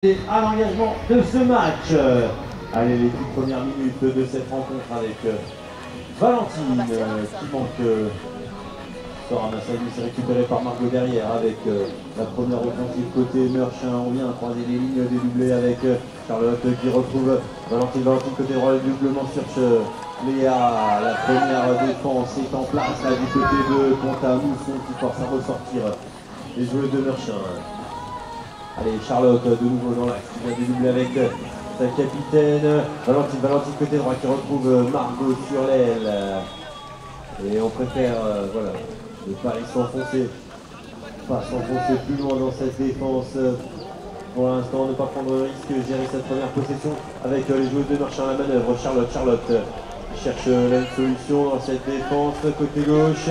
À l'engagement de ce match. Allez, les toutes premières minutes de cette rencontre avec Valentine qui manque ce ramassage, mais c'est récupéré par Margot derrière avec la première offensive côté Meurchin. On vient croiser les lignes des doublés avec Charlotte qui retrouve Valentine côté droit, le doublement sur Léa. La première défense est en place là, du côté de Pont-à-Mousson qui force à ressortir les joueurs de Meurchin. Allez, Charlotte de nouveau dans l'axe, qui vient dédoubler avec sa capitaine. Valentine côté droit qui retrouve Margot sur l'aile. Et on préfère voilà, ne pas aller s'enfoncer plus loin dans cette défense. Pour l'instant, ne pas prendre le risque, gérer cette première possession avec les joueurs de Meurchin à la manœuvre. Charlotte cherche la solution dans cette défense côté gauche.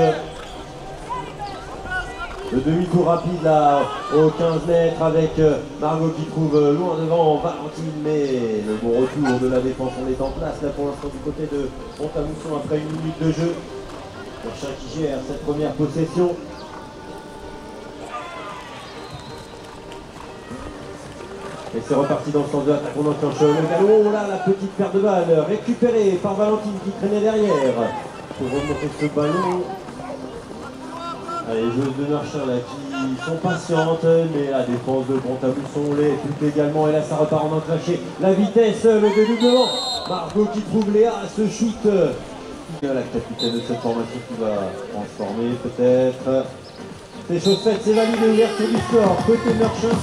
Le demi-tour rapide là aux 15 mètres avec Margot qui trouve loin devant Valentine, mais le bon retour de la défense, on est en place là pour l'instant du côté de Pont-à-Mousson après une minute de jeu. Meurchin qui gère cette première possession. Et c'est reparti dans le sens de l'attaque, on enclenche le galop. Oh là, la petite paire de balles récupérée par Valentine qui traînait derrière pour remonter ce ballon. Les joueuses de Meurchin là qui sont patientes, mais la défense de Pont-à-Mousson l'est tout également. Et là ça repart en enclenché. La vitesse, le dédoublement. Margot qui trouve Léa, ce shoot. La capitaine de cette formation qui va transformer peut-être. C'est chose faite, c'est validé, ouverture du score. Côté Meurchin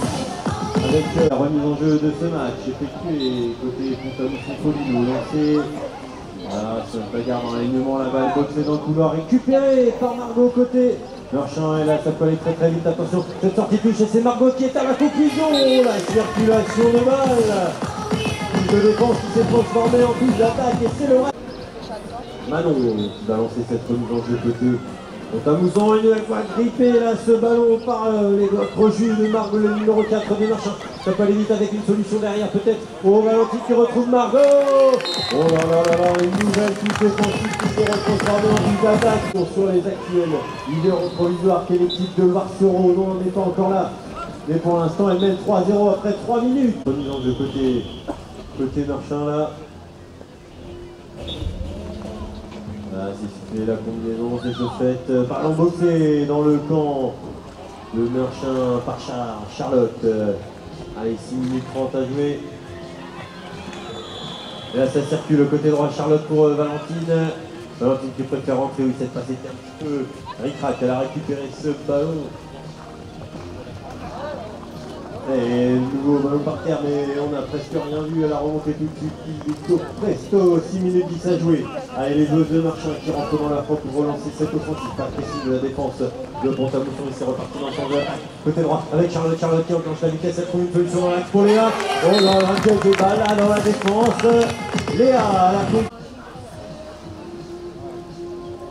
avec la remise en jeu de ce match effectuée côté Pont-à-Mousson Folino lancé. Voilà, se bagarre dans l'alignement, la balle boxée dans le couloir, récupérée par Margot côté Meurchin. Et là ça peut aller très vite, attention, cette sortie touche et c'est Margot qui est à la conclusion. La circulation de balle, touche de défense qui s'est transformée en touche d'attaque et c'est le reste. Manon qui va lancer cette remise en jeu côté Pont-à-Mousson, une nouvelle fois grippé là ce ballon par les crochus de Margot, le numéro 4 de Meurchin. Ça peut aller vite avec une solution derrière peut-être. Oh, Valentine qui retrouve Margot. Oh là là là, une nouvelle touche offensive qui s'est transformée en touche d'attaque sur les actuels leaders provisoires qu'est l'équipe de Varsereau. Non, on n'est pas encore là. Mais pour l'instant, elle mène 3-0 après 3 minutes. Remise en jeu côté Meurchin là. Voilà, c'est sifflé la combinaison, c'est chose faite par l'emboxé dans le camp de Meurchin par Charlotte. Allez, 6 minutes 30 à jouer. Et là ça circule côté droit, Charlotte pour Valentine. Valentine qui préfère rentrer, oui, cette passe était un petit peu ric-rac, elle a récupéré ce ballon. Et nouveau ballon par terre, mais on n'a presque rien vu à la remontée tout de suite. Presto, 6 minutes 10 à jouer. Allez, les joueuses de Meurchin qui rentrent dans la frappe pour relancer cette offensive. Pas précis de la défense de Pont-à-Mousson, et c'est reparti dans le sens de l'attaque. Côté droit avec Charlotte qui enclenche la vitesse, elle trouve une solution dans l'axe pour Léa. Oh là là, quel débat là dans la défense. Léa à la coupe.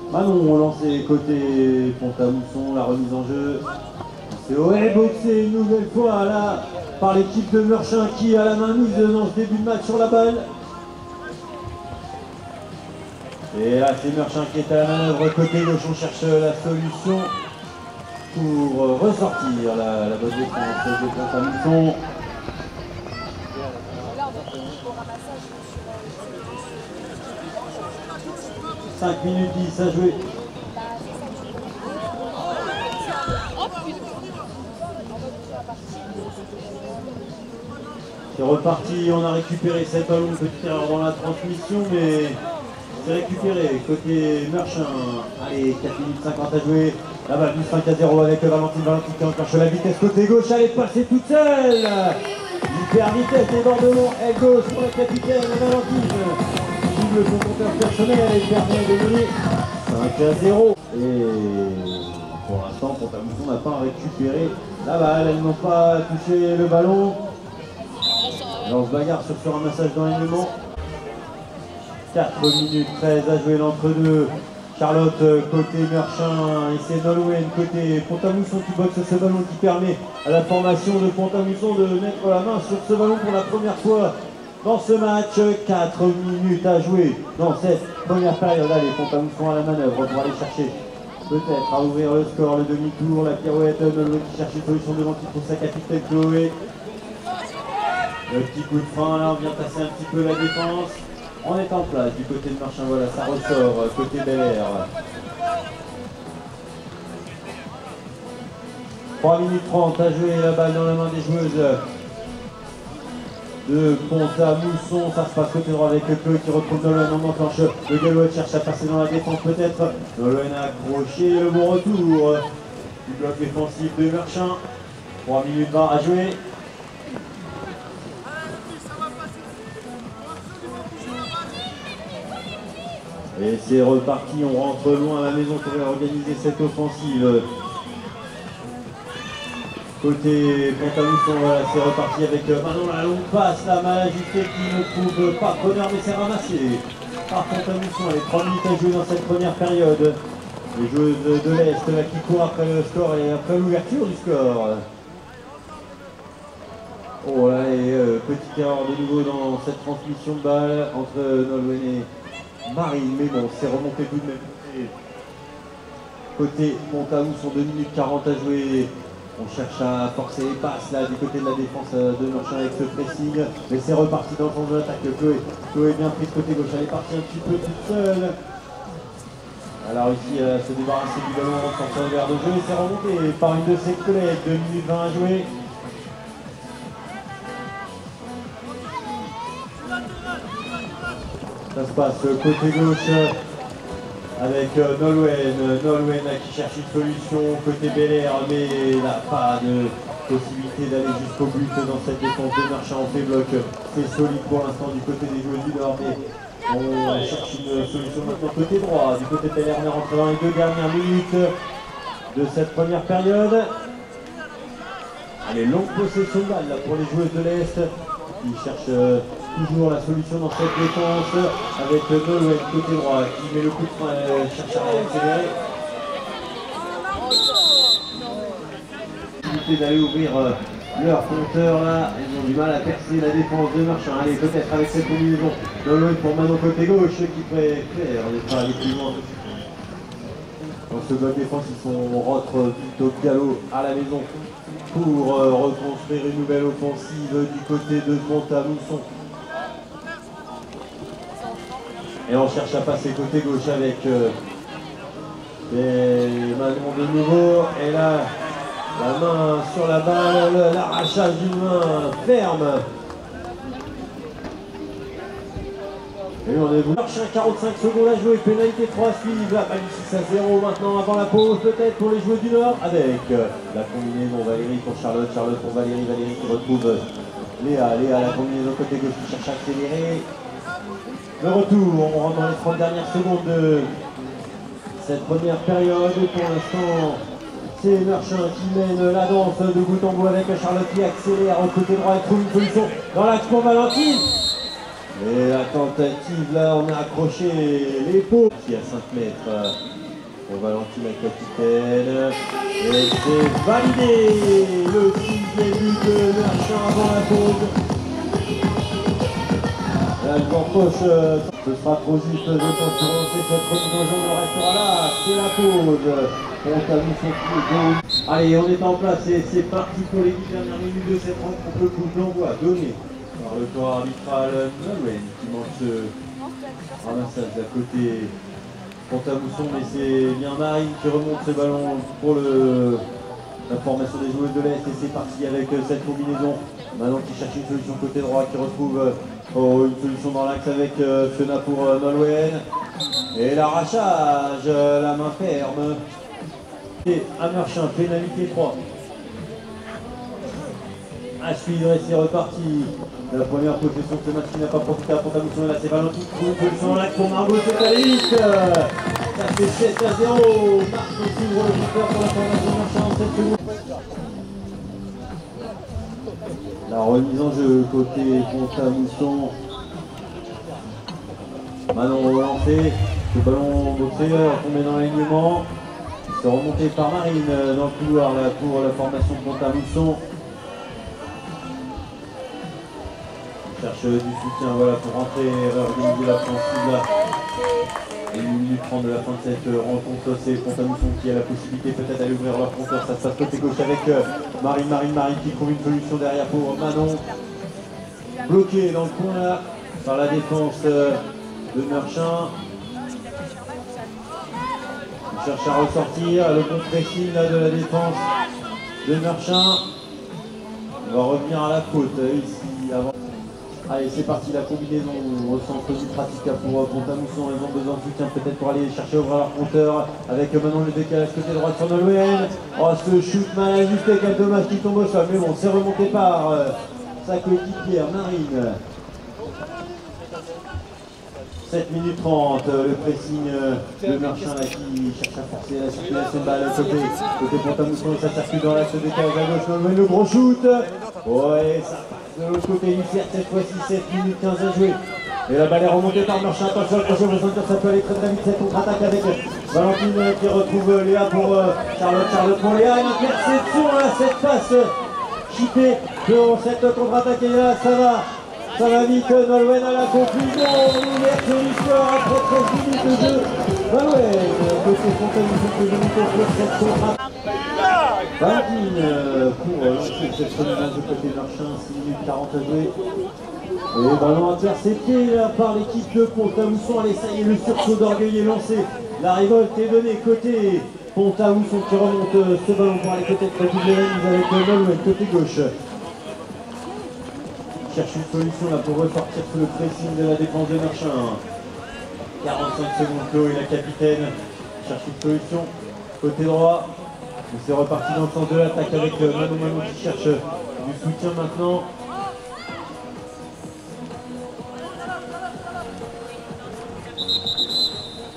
Manon lancé côté Pont-à-Mousson, la remise en jeu. C'est OL boxé une nouvelle fois là par l'équipe de Meurchin qui a la main mise dans ce début de match sur la balle. Et là c'est Meurchin qui est à la manœuvre côté gauche, on cherche la solution pour ressortir la bonne défense de Pont-à-Mousson. « 5 minutes 10 à jouer. C'est reparti, on a récupéré cette ballon, petite erreur dans la transmission, mais c'est récupéré côté Meurchin. Allez, 4 minutes 50 à jouer. La balle du 5-0 avec Valentine qui enclenche la vitesse côté gauche, elle est passée toute seule. Hyper vitesse, débordement, aile gauche pour la capitaine Valentine. Double son compteur personnel, elle permet de mener 5-0. Et pour l'instant, Pont-à-Mousson n'a pas récupéré la balle, elles n'ont pas touché le ballon. Alors on se bagarre sur ce ramassage d'enlignement. 4 minutes 13 à jouer l'entre-deux. Charlotte côté Meurchin et c'est Nolwenn côté Pont-à-Mousson qui boxe ce ballon qui permet à la formation de Pont-à-Mousson de mettre la main sur ce ballon pour la première fois dans ce match. 4 minutes à jouer dans cette première période. Allez, Pont-à-Mousson à la manœuvre pour aller chercher peut-être à ouvrir le score, le demi-tour, la pirouette, Nolwenn qui cherche une solution devant qui trouve sa capitaine Chloé. Le petit coup de frein, là, on vient tasser un petit peu la défense. On est en place du côté de Marchand, voilà, ça ressort côté Bel Air. 3 minutes 30 à jouer, la balle dans la main des joueuses de Pont-à-Mousson. Ça se passe côté droit avec Chloé qui retrouve Nolwenn en enclenche. Le Gallois cherche à passer dans la défense peut-être. Nolwenn a accroché, le bon retour du bloc défensif de Merchin. 3 minutes 20 à jouer. Et c'est reparti, on rentre loin à la maison pour organiser cette offensive. Côté Pont-à-Mousson, voilà, c'est reparti avec Manon, la longue passe, la mal ajustée qui ne trouve pas bonheur, mais c'est ramassé par Pont-à-Mousson. Les 3 minutes à jouer dans cette première période. Les joueuses de l'Est là, qui courent après le score et après l'ouverture du score. Oh là, et petite erreur de nouveau dans cette transmission de balle entre Nolwenn et Marine, mais bon, c'est remonté tout de même. Côté Pont-à-Mousson, 2 minutes 40 à jouer. On cherche à forcer les passes là du côté de la défense de Merchin avec ce pressing. Mais c'est reparti dans le sens de l'attaque. Chloé est bien prise côté gauche. Elle est partie un petit peu toute seule. Elle a réussi à se débarrasser du ballon en sortant vers de jeu. Et c'est remonté par une de ses collègues. 2 minutes 20 à jouer. Ça se passe côté gauche avec Nolwenn qui cherche une solution côté Bel Air, mais il n'a pas de possibilité d'aller jusqu'au but dans cette défense de Marchand. On fait bloc, c'est solide pour l'instant du côté des joueurs du Nord, mais on cherche une solution maintenant côté droit, du côté de Bel Air. On est rentré dans les 2 dernières minutes de cette première période. Allez, longue possession de balle pour les joueuses de l'Est qui cherchent toujours la solution dans cette défense avec Nolwenn côté droit qui met le coup de frein, cherche à réaccélérer. D'aller ouvrir leur compteur là, ils ont du mal à percer la défense de Marchand. Allez, peut-être avec cette combinaison Nolwenn pour Manon côté gauche qui préfère d'être allé plus loin. Dans ce bloc défense, ils sont rentrent plutôt galop à la maison pour reconstruire une nouvelle offensive du côté de Pont-à-Mousson. Et on cherche à passer côté gauche avec Manon de nouveau. Et là, la main sur la balle, l'arrachage d'une main ferme. Et on est voulu. 45 secondes à jouer, pénalité 3 suivre. La balle 6 à 0 maintenant avant la pause peut-être pour les joueurs du Nord. Avec la combinaison Valérie pour Charlotte, Charlotte pour Valérie, Valérie qui retrouve Léa, la combinaison côté gauche qui cherche à accélérer. Le retour, on rentre dans les 30 dernières secondes de cette première période. Pour l'instant, c'est Merchin qui mène la danse de bout en bout avec Charlotte qui accélère au côté droit et trouve une solution dans l'axe pour Valentine. Et la tentative, là, on a accroché les pots. Qui à 5 mètres pour Valentine, la capitaine. Et c'est validé le 6e but de Merchin avant la pause. Là, le poche, ce sera trop juste, je pense, pour lancer cette prolongation, on restera là, c'est la pause. Allez, on est en place et c'est parti pour les 10 dernières minutes de cette rencontre. Le coup d'envoi donné par le corps arbitral Nolwenn qui manque ce ramassage à côté Pont-à-Mousson, mais c'est bien Marine qui remonte ce ballon pour la formation des joueuses de l'Est et c'est parti avec cette combinaison. Manon qui cherche une solution côté droit, qui retrouve une solution dans l'axe avec Fiona pour Nolwenn. Et l'arrachage, la main ferme. Et à Merchin, pénalité 3. À suivre et c'est reparti. La première possession de ce match qui n'a pas profité à Pont-à-Mousson. Et là c'est Valentine qui trouve une solution dans l'axe pour Margot, c'est la liste. Ça fait 7 à 0. Marc s'ouvre le buteur pour la formation de Merchin en 7 secondes. La remise en jeu côté Pont-à-Mousson. Manon relancé. Ce ballon boxeur tombé dans l'alignement. C'est remonté par Marine dans le couloir là, pour la formation de Pont-à-Mousson. On cherche du soutien voilà, pour rentrer organiser l'offensive là. Et 1 minute 30 de la fin de cette rencontre, c'est Pont-à-Mousson qui a la possibilité peut-être d'aller ouvrir leur compteur. Ça se passe côté gauche avec Marine qui trouve une solution derrière pour Manon. bloqué dans le coin là par la défense de Merchin. Il cherche à ressortir, le bon pressing là de la défense de Merchin. On va revenir à la faute ici avant. Allez, c'est parti, la combinaison au centre du pratique pour Pont-à-Mousson. Ils ont besoin de soutien peut-être pour aller chercher ouvrir leur compteur. Avec maintenant le décalage côté droit sur Nolwenn. Oh, ce shoot mal ajusté, quel dommage qui tombe au sol. Mais bon, c'est remonté par sa coéquipière Marine. 7 minutes 30, le pressing de Merchin là qui cherche à forcer la circulation de balle côté Pont-à-Mousson. Ça circule dans l'axe de décalage à gauche. Nolwenn, le gros shoot. Ouais, ça passe. De l'autre côté, il sert cette fois-ci 7 minutes 15 à jouer. Et la balle est remontée par Merchin. Attention, attention, vous sentir ça peut aller très vite cette contre-attaque avec Valentine qui retrouve Léa pour Charlotte. Charlotte pour Léa. Une interception là, cette passe chippée pour cette contre-attaque. Et là, ça va vite. Nolwenn à la conclusion. L'ouverture du score après 13 minutes de jeu. Nolwenn, côté Fontaine, qui veut conclure cette contre-attaque. Valentine pour lancer cette première de côté Merchin, 6 minutes 40 à jouer. Et ballon intercepté là, par l'équipe de Pont-à-Mousson. Allez, ça y est, le sursaut d'orgueil est lancé. La révolte est donnée côté Pont-à-Mousson qui remonte ce ballon pour aller peut-être récupérer avec Nolwenn côté gauche. Il cherche une solution là pour ressortir sous le pressing de la défense de Merchin. 45 secondes, Chloé, la capitaine, cherche une solution côté droit. C'est reparti dans le sens de l'attaque avec Manon qui cherche du soutien maintenant.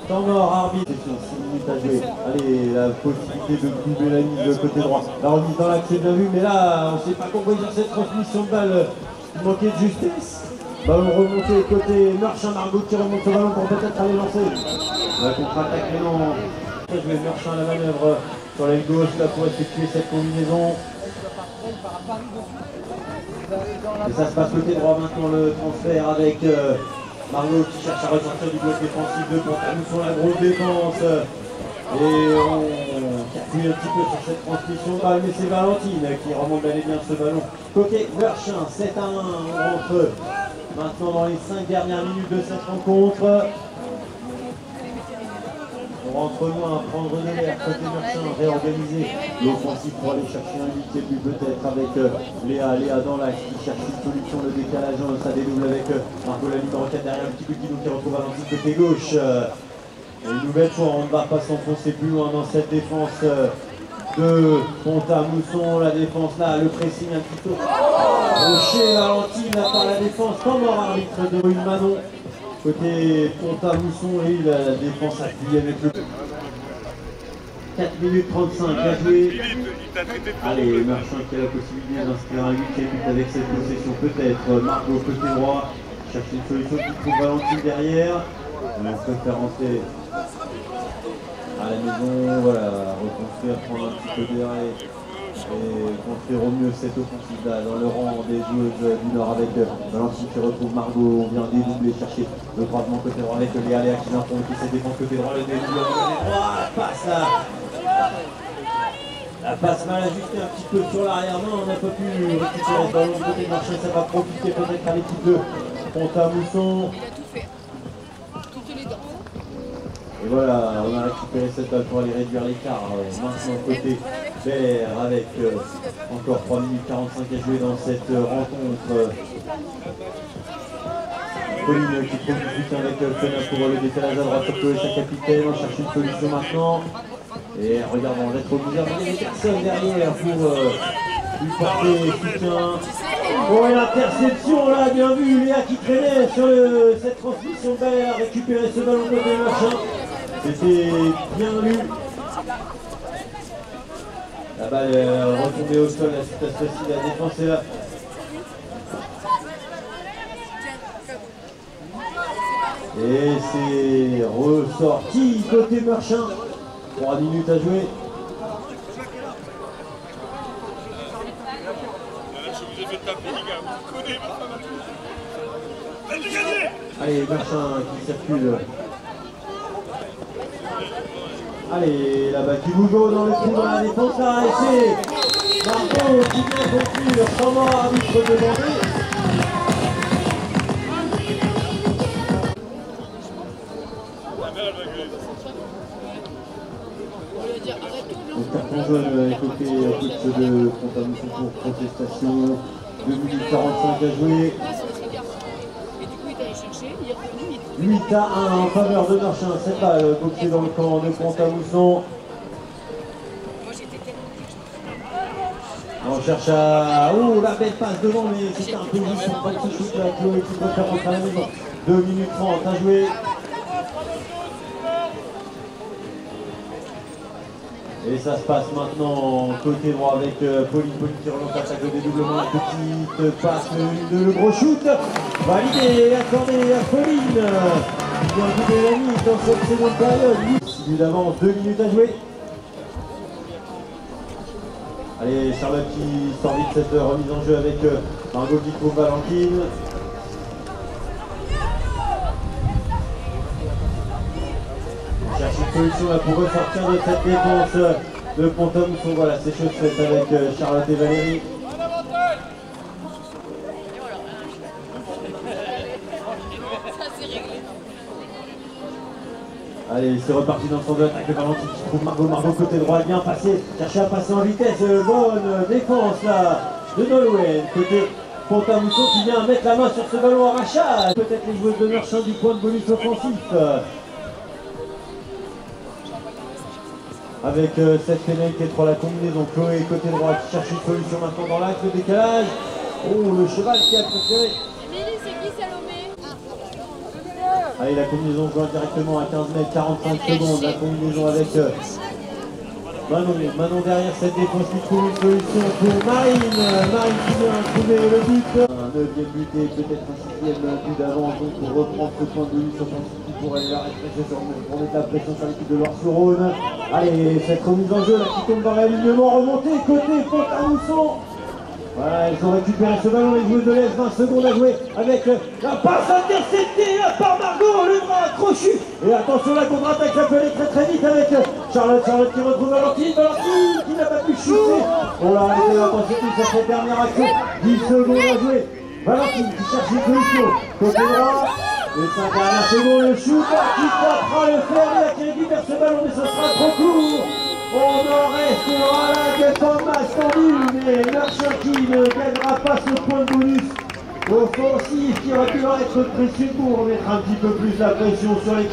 Temps mort, arbitre. 6 minutes à jouer. Allez, la possibilité de doubler la mise de côté droit. La remise dans l'axe, c'est bien vu, mais là, on ne s'est pas compris sur cette transmission de balle. Il manquait de justesse. Ballon remonté côté Merchin, Margot qui remonte ce ballon pour peut-être aller lancer. La contre-attaque, mais non. Je vais Merchin à la manœuvre sur l'aile gauche là pour effectuer cette combinaison. Et ça se passe côté droit maintenant, le transfert avec Margot qui cherche à ressortir du bloc défensif de Pont-à-Mousson, la grosse défense. Et on capille un petit peu sur cette transmission de balle, mais c'est Valentine qui remonte bel et bien ce ballon. Côté Merchin, 7 à 1, on rentre maintenant dans les 5 dernières minutes de cette rencontre. On rentre loin à prendre de l'air côté Merchin, réorganiser l'offensive pour aller chercher un 8 but peut-être avec Léa dans l'axe qui cherche une solution, le décalage, ça dédouble avec Margot la numéro 4 derrière un petit coup de guidon qui retrouve Valentine côté gauche. Et une nouvelle fois, on ne va pas s'enfoncer plus loin dans cette défense de Pont-à-Mousson. La défense là, le pressing un petit peu rocher, Valentine là par la défense, comme un arbitre de Brune Manon. Côté Pont-à-Mousson, et la défense appuyée avec le 4 minutes 35 à jouer. Allez, Merchin qui a la possibilité d'inscrire un 8e but avec cette possession peut-être. Margot côté droit, cherche une solution qui trouve Valentine derrière. On peut faire rentrer à la maison, voilà, reconstruire, prendre un petit peu d'air et construire au mieux cette offensive là dans le rang des joueuses du Nord avec Valentine qui retrouve Margot. On vient dédoubler, chercher le croisement côté droit avec Léa qui vient pour cette défense côté droit, le dédouble côté droit, la passe là. La passe mal ajustée un petit peu sur l'arrière, non, on n'a pas pu récupérer ce ballon du côté de Merchin, ça va profiter peut-être à l'équipe de Pont-à-Mousson. Et voilà, on a récupéré cette balle pour aller réduire l'écart. Maintenant côté Bel-Air avec encore 3 minutes 45 à jouer dans cette rencontre. Pauline qui trouve du soutien avec Fena pour le décalage à droite sur Chloé, sa capitaine. On cherche une solution maintenant. Et regarde, on va être obligé d'avoir des personnes derrière pour lui porter soutien. Bon, et l'interception là, bien vu, Léa qui traînait sur cette transmission de balle, a récupéré ce ballon côté Merchin. C'était bien lu. La balle est retombée au sol, cette fois-ci la défense est là. Et c'est ressorti côté Merchin. 3 minutes à jouer. Allez, Merchin qui circule. Allez, là-bas qui bouge dans le trou dans la défense là, et c'est Margot qui vient conclure, comment arbitre demandé. Pont-à-Mousson pour protestation. 2 minutes 45 à jouer. 8 à 1 en faveur de Marchin. Cette balle boxée dans le camp de Pont-à-Mousson. On cherche à... Oh, la belle passe devant, mais c'était un peu juste pour prendre ce shoot là. Chloé qui préfère rentrer à la maison. 2 minutes 30 à jouer. Et ça se passe maintenant côté droit avec Pauline qui relance l'attaque de dédoublement. Petite passe, le gros shoot. Validé, accordé à Pauline. Qui vient doubler la mise dans cette seconde période. 6 minutes d'avance, 2 minutes à jouer. Allez, Charlotte qui sort vite cette remise en jeu avec Margot qui trouve Valentine. On cherche une solution là pour ressortir de cette défense de Pont-à-Mousson. Voilà, c'est chose faite avec Charlotte et Valérie. Allez, c'est reparti dans son attaque de Valentine qui trouve Margot côté droit, bien passé, chercher à passer en vitesse, bonne défense là de Nolwenn, côté Pont-à-Mousson qui vient mettre la main sur ce ballon arrachage. Peut-être les joueuses de Marchand du point de bonus offensif. Avec cette pénalité pour la combinaison, Chloé côté droit qui cherche une solution maintenant dans l'axe, le décalage. Oh, le cheval qui a préféré. Allez, la combinaison joue directement à 15 mètres, 45 secondes. La combinaison avec Manon derrière cette défense qui trouve une solution pour Marine. Marine qui vient trouver le but. Un 9e but et peut-être un 6e but d'avance donc pour reprendre ce point de bonus offensif qui pourrait la restreindre pour mettre la pression sur l'équipe de Loire-sur-Rhône. Allez, cette remise en jeu là qui tombe dans l'alignement, remontée côté Pont-à-Mousson. Voilà, ils ont récupéré ce ballon, les joueurs de l'Est, 20 secondes à jouer avec la passe interceptée par Margot, le bras accrochu. Et attention, la contre-attaque, ça peut aller très très vite avec Charlotte qui retrouve Valentine qui n'a pas pu chuter. Oh là, elle était intensité sur cette dernière action, 10 secondes à jouer. Valentine qui cherche une solution, côté droit. Et 5 dernières secondes, le shoot qui tapera le fer qui récupère ce ballon, mais ce sera trop court. On en restera là que Thomas tendu, mais Marchand qui ne gagnera pas ce point de bonus offensif qui aurait pu leur être précieux pour mettre un petit peu plus la pression sur les